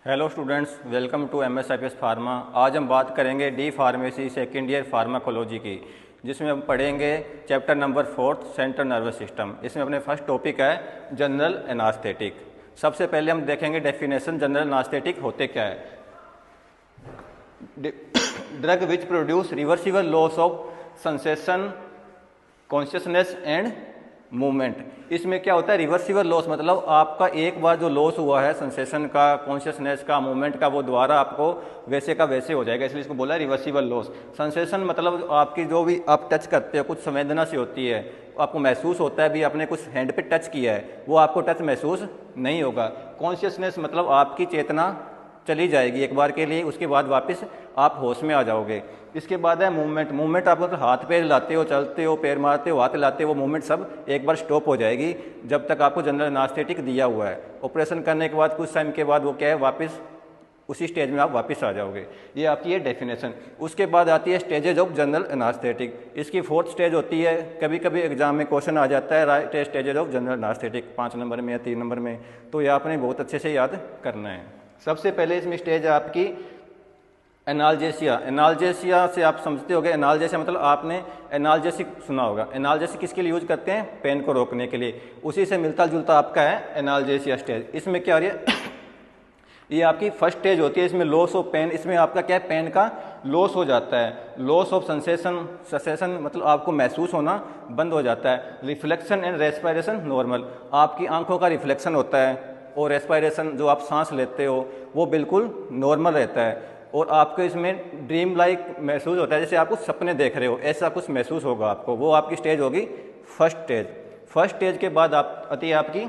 Hello students, welcome to MSIPS pharma. आज हम बात करेंगे D pharmacy second year pharmacology की, जिसमें हम पढ़ेंगे chapter number 4 central nervous system. इसमें अपने फर्स्ट टॉपिक है जनरल एनास्थेटिक। सबसे पहले हम देखेंगे डेफिनेशन जनरल एनास्थेटिक होते क्या है। Drug which produce reversible loss of sensation, consciousness and movement. इसमें क्या होता है, रिवर्सिबल लॉस मतलब आपका एक बार जो लॉस हुआ है सेंसेशन का, कॉन्शियसनेस का, मूवमेंट का, वो दोबारा आपको वैसे का वैसे हो जाएगा, इसलिए इसको बोला है रिवर्सिबल लॉस। सेंसेशन मतलब आपकी जो भी आप टच करते हो कुछ संवेदना से होती है, आपको महसूस होता है भी आपने कुछ हैंड पे टच किया है, वो आपको टच महसूस नहीं होगा। कॉन्शियसनेस मतलब आपकी चेतना चली जाएगी एक बार के लिए, उसके बाद वापस आप होश में आ जाओगे। इसके बाद है मूवमेंट। मूवमेंट आप मतलब हाथ पैर हिलाते हो, चलते हो, पैर मारते हो, हाथ हिलाते हो, वो मूवमेंट सब एक बार स्टॉप हो जाएगी जब तक आपको जनरल एनास्थेटिक दिया हुआ है। ऑपरेशन करने के बाद कुछ टाइम के बाद वो क्या है, वापस उसी स्टेज में आप वापस आ जाओगे। ये आपकी है डेफिनेशन। उसके बाद आती है स्टेजेज ऑफ जनरल एनास्थेटिक। इसकी 4th स्टेज होती है। कभी कभी एग्जाम में क्वेश्चन आ जाता है right stages of general anaesthetic 5 number में या 3 नंबर में, तो ये आपने बहुत अच्छे से याद करना है। सबसे पहले इसमें स्टेज है आपकी एनाल्जेसिया। एनाल्जेसिया से आप समझते होंगे, एनाल्जेसिया मतलब आपने एनाल्जेसिक सुना होगा। एनाल्जेसिक किसके लिए यूज करते हैं, पेन को रोकने के लिए। उसी से मिलता जुलता आपका है एनाल्जेसिया स्टेज। इसमें क्या हो रही है ये आपकी फर्स्ट स्टेज होती है। इसमें लॉस ऑफ पेन, इसमें आपका क्या है, पेन का लॉस हो जाता है। लॉस ऑफ सेंसेशन, सेंसेशन मतलब आपको महसूस होना बंद हो जाता है। रिफ्लेक्शन एंड रेस्पिरेशन नॉर्मल, आपकी आंखों का रिफ्लेक्शन होता है और रेस्पिरेशन जो आप सांस लेते हो वो बिल्कुल नॉर्मल रहता है। और आपको इसमें ड्रीम लाइक महसूस होता है, जैसे आप कुछ सपने देख रहे हो, ऐसा कुछ महसूस होगा आपको। वो आपकी स्टेज होगी फर्स्ट स्टेज। फर्स्ट स्टेज के बाद आप आती है आपकी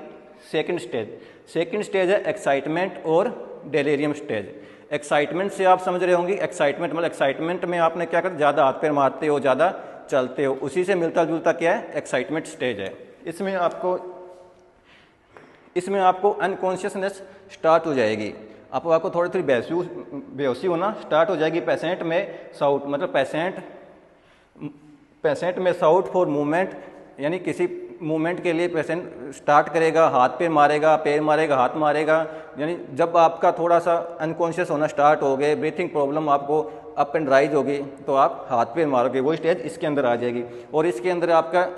सेकंड स्टेज। सेकंड स्टेज है एक्साइटमेंट और डेलीरियम स्टेज। एक्साइटमेंट से आप समझ रहे होंगे, एक्साइटमेंट मतलब एक्साइटमेंट में आपने क्या कर, ज़्यादा हाथ पैर मारते हो, ज़्यादा चलते हो, उसी से मिलता जुलता क्या है, एक्साइटमेंट स्टेज है। इसमें आपको अनकॉन्शियसनेस स्टार्ट हो जाएगी। आपको थोड़ी बेहोशी होना स्टार्ट हो जाएगी। पेशेंट में साउट मतलब पेशेंट में साउट फॉर मूवमेंट, यानी किसी मूवमेंट के लिए पेशेंट स्टार्ट करेगा, हाथ पैर मारेगा, पैर मारेगा, हाथ मारेगा। यानी जब आपका थोड़ा सा अनकॉन्शियस होना स्टार्ट हो गए, ब्रीथिंग प्रॉब्लम आपको अप एंड राइज होगी, तो आप हाथ पैर मारोगे, वो स्टेज इसके अंदर आ जाएगी। और इसके अंदर आपका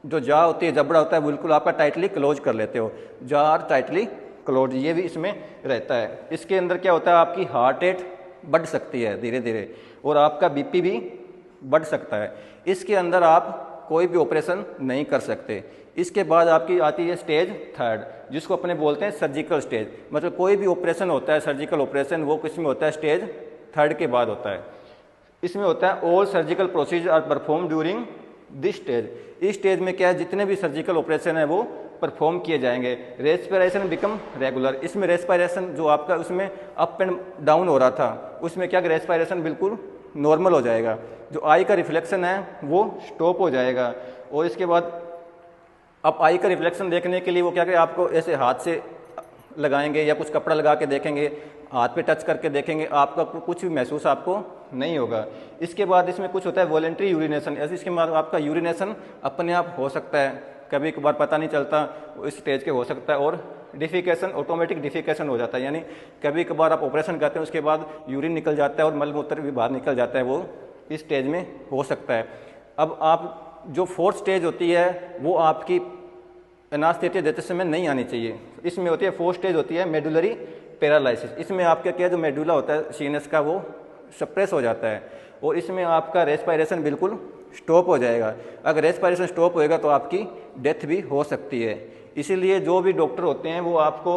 जो जा होती है, जबड़ा होता है, बिल्कुल आपका टाइटली क्लोज कर लेते हो, जार टाइटली क्लोज, ये भी इसमें रहता है। इसके अंदर क्या होता है, आपकी हार्ट रेट बढ़ सकती है धीरे धीरे और आपका बीपी भी बढ़ सकता है। इसके अंदर आप कोई भी ऑपरेशन नहीं कर सकते। इसके बाद आपकी आती है स्टेज थर्ड, जिसको अपने बोलते हैं सर्जिकल स्टेज। मतलब कोई भी ऑपरेशन होता है, सर्जिकल ऑपरेशन, वो किस में होता है, स्टेज थर्ड के बाद होता है। इसमें होता है all surgical procedure are perform during this stage. इस स्टेज में क्या है, जितने भी सर्जिकल ऑपरेशन है वो परफॉर्म किए जाएंगे। Respiration become regular. इसमें रेस्पिरेशन जो आपका उसमें अप एंड डाउन हो रहा था, उसमें क्या रेस्पिरेशन बिल्कुल नॉर्मल हो जाएगा। जो आई का रिफ्लेक्शन है वो स्टॉप हो जाएगा। और इसके बाद अब आई का रिफ्लेक्शन देखने के लिए वो क्या करें, आपको ऐसे हाथ से लगाएंगे या कुछ कपड़ा लगा के देखेंगे, हाथ पे टच करके देखेंगे, आपका कुछ भी महसूस आपको नहीं होगा। इसके बाद इसमें कुछ होता है वॉलेंट्री यूरिनेशन। ऐसे इसके बाद आपका यूरिनेशन अपने आप हो सकता है, कभी कभार पता नहीं चलता, इस स्टेज के हो सकता है। और डिफिकेशन, ऑटोमेटिक डिफिकेशन हो जाता है, यानी कभी कभार आप ऑपरेशन करते हैं उसके बाद यूरिन निकल जाता है और मलमूत्र भी बाहर निकल जाता है, वो इस स्टेज में हो सकता है। अब आप जो 4th स्टेज होती है वो आपकी एनास्थेटिया देते समय नहीं आनी चाहिए। इसमें होती है 4th स्टेज होती है मेडुलरी पैरालिसिस। इसमें आपका क्या, जो मेडुला होता है सीनस का, वो सप्रेस हो जाता है और इसमें आपका रेस्पिरेशन बिल्कुल स्टॉप हो जाएगा। अगर रेस्पिरेशन स्टॉप होएगा तो आपकी डेथ भी हो सकती है। इसीलिए जो भी डॉक्टर होते हैं वो आपको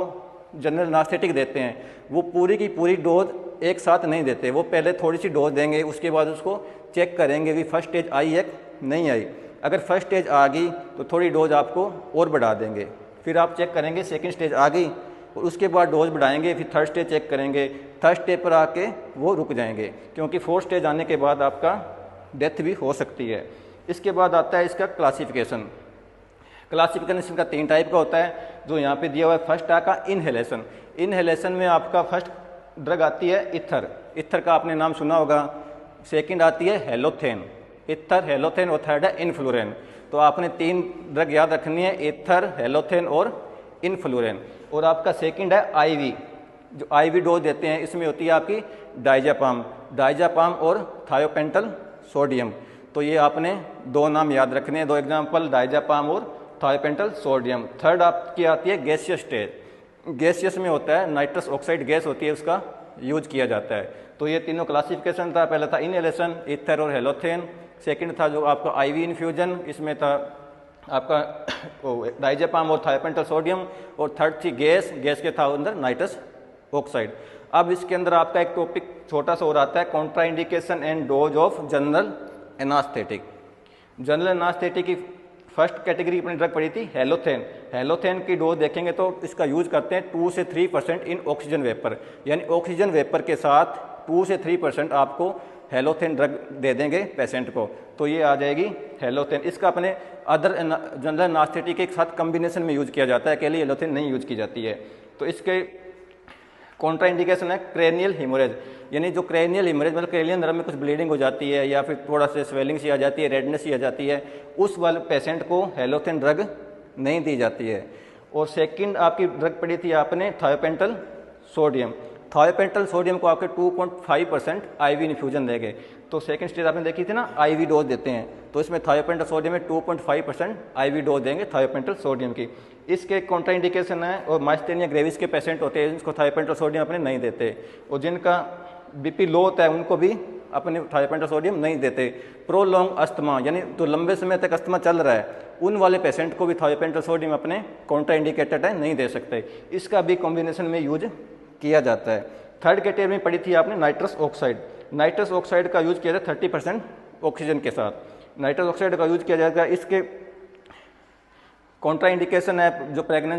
जनरल एनास्थेटिक देते हैं, वो पूरी की पूरी डोज एक साथ नहीं देते। वो पहले थोड़ी सी डोज देंगे, उसके बाद उसको चेक करेंगे कि फर्स्ट स्टेज आई है नहीं आई। अगर फर्स्ट स्टेज आ गई तो थोड़ी डोज आपको और बढ़ा देंगे, फिर आप चेक करेंगे सेकंड स्टेज आ गई और उसके बाद डोज बढ़ाएंगे, फिर थर्ड स्टेज चेक करेंगे। थर्ड स्टेज पर आके वो रुक जाएंगे, क्योंकि 4th स्टेज आने के बाद आपका डेथ भी हो सकती है। इसके बाद आता है इसका क्लासिफिकेशन। क्लासिफिकेशन का 3 टाइप का होता है, जो यहाँ पे दिया हुआ है। फर्स्ट का इनहेलेशन। इनहेलेशन में आपका फर्स्ट ड्रग आती है इथर। इथर का आपने नाम सुना होगा। सेकंड आती है हेलोथेन, इथर, हेलोथेन, और थर्ड है इनफ्लुरेन। तो आपने 3 ड्रग याद रखनी है, इथर, हेलोथेन और इनफ्लुरेन। और आपका सेकंड है आईवी। जो आईवी डोज देते हैं इसमें होती है आपकी डायजापाम और थायोपेंटल सोडियम। तो ये आपने दो नाम याद रखने हैं, दो एग्जाम्पल, डायजापाम और थायोपेंटल सोडियम। थर्ड आपकी आती है गैसियस स्टेज। गैसियस में होता है नाइट्रस ऑक्साइड गैस होती है, उसका यूज किया जाता है। तो ये तीनों क्लासिफिकेशन था, पहला था इनहेलेशन, ईथर और हेलोथेन। सेकंड था जो आपका आईवी इन्फ्यूजन, इसमें था आपका डायजापाम और थायोपेंटल सोडियम। और थर्ड थी गैस के था अंदर नाइट्रस ऑक्साइड। अब इसके अंदर आपका एक टॉपिक छोटा सा और आता है, contraindication and dose of general anaesthetic. General anaesthetic की फर्स्ट कैटेगरी अपनी ड्रग पड़ी थी हेलोथेन। हेलोथेन की डोज देखेंगे तो इसका यूज करते हैं 2 से 3% इन ऑक्सीजन वेपर, यानी ऑक्सीजन वेपर के साथ 2 से 3% आपको हेलोथेन ड्रग दे देंगे पेशेंट को, तो ये आ जाएगी हेलोथेन। इसका अपने अदर जनरल एनास्थेटिक के साथ कम्बिनेशन में यूज किया जाता है, अकेले हेलोथेन नहीं यूज की जाती है। तो इसके कॉन्ट्राइंडिकेशन है क्रेनियल हिमोरेज, यानी जो क्रेनियल हिमोरेज मतलब क्रेनियल नर्व में कुछ ब्लीडिंग हो जाती है या फिर थोड़ा सा स्वेलिंग सी आ जाती है, रेडनेस सी आ जाती है, उस वाले पेशेंट को हेलोथेन ड्रग नहीं दी जाती है। और सेकंड आपकी ड्रग पड़ी थी आपने थायोपेंटल सोडियम। थायोपेंटल सोडियम को आपके 2.5% आईवी इन्फ्यूजन देंगे। तो सेकंड स्टेज आपने देखी थी ना, आईवी डोज देते हैं, तो इसमें थायोपेंटल सोडियम में 2.5% आईवी डोज देंगे थायोपेंटल सोडियम की। इसके कॉन्ट्राइंडिकेशन है, और माइस्थेनिया ग्रेविस के पेशेंट होते हैं जिनको थायोपेंटल सोडियम अपने नहीं देते, और जिनका बीपी लो होता है उनको भी अपने थायोपेंटल सोडियम नहीं देते। प्रोलॉन्ग अस्थमा, यानी तो लंबे समय तक अस्थमा चल रहा है, उन वाले पेशेंट को भी थायोपेंटल सोडियम अपने कॉन्ट्राइंडिकेटेड है, नहीं दे सकते। इसका भी कॉम्बिनेशन में यूज किया जाता है। थर्ड कैटेगरी में पड़ी थी आपने नाइट्रस ऑक्साइड। नाइट्रस ऑक्साइड का यूज किया जाता है 30% ऑक्सीजन के साथ। नाइट्रस ऑक्साइड का यूज किया जाएगा। इसके कॉन्ट्राइंडिकेशन है जो प्रेगनेंसी